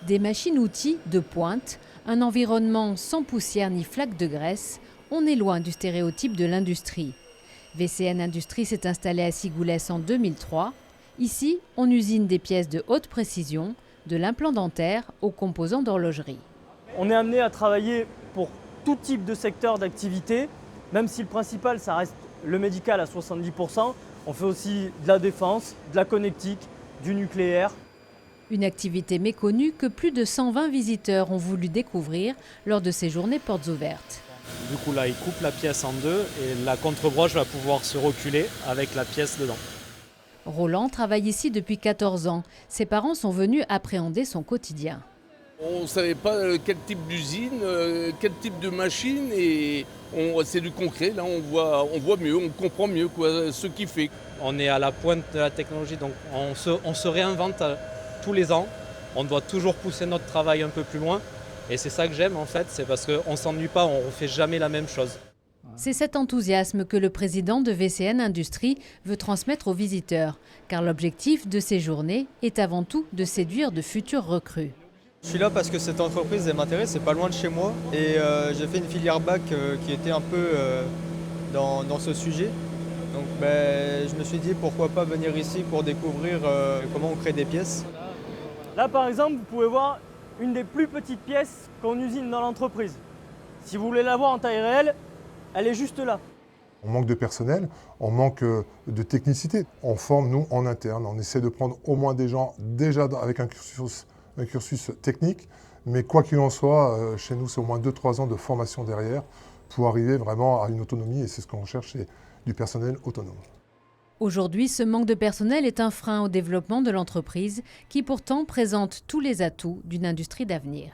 Des machines-outils de pointe, un environnement sans poussière ni flaque de graisse, on est loin du stéréotype de l'industrie. VCN Industrie s'est installé à Sigoulès en 2003. Ici, on usine des pièces de haute précision, de l'implant dentaire aux composants d'horlogerie. On est amené à travailler pour tout type de secteur d'activité, même si le principal, ça reste le médical à 70%. On fait aussi de la défense, de la connectique, du nucléaire. Une activité méconnue que plus de 120 visiteurs ont voulu découvrir lors de ces journées portes ouvertes. Du coup là, il coupe la pièce en deux et la contre-broche va pouvoir se reculer avec la pièce dedans. Roland travaille ici depuis 14 ans. Ses parents sont venus appréhender son quotidien. On ne savait pas quel type d'usine, quel type de machine, et c'est du concret. Là, on voit mieux, on comprend mieux ce qu'il fait. On est à la pointe de la technologie, donc on se réinvente tous les ans. On doit toujours pousser notre travail un peu plus loin. Et c'est ça que j'aime en fait, c'est parce qu'on ne s'ennuie pas, on ne refait jamais la même chose. C'est cet enthousiasme que le président de VCN Industrie veut transmettre aux visiteurs, car l'objectif de ces journées est avant tout de séduire de futurs recrues. Je suis là parce que cette entreprise elle m'intéresse, c'est pas loin de chez moi et j'ai fait une filière bac qui était un peu dans ce sujet. Donc je me suis dit pourquoi pas venir ici pour découvrir comment on crée des pièces. Là, par exemple, vous pouvez voir une des plus petites pièces qu'on usine dans l'entreprise. Si vous voulez la voir en taille réelle, elle est juste là. On manque de personnel, on manque de technicité. On forme, nous, en interne. On essaie de prendre au moins des gens déjà avec un cursus technique. Mais quoi qu'il en soit, chez nous, c'est au moins 2-3 ans de formation derrière pour arriver vraiment à une autonomie. Et c'est ce qu'on recherche, c'est du personnel autonome. Aujourd'hui, ce manque de personnel est un frein au développement de l'entreprise qui pourtant présente tous les atouts d'une industrie d'avenir.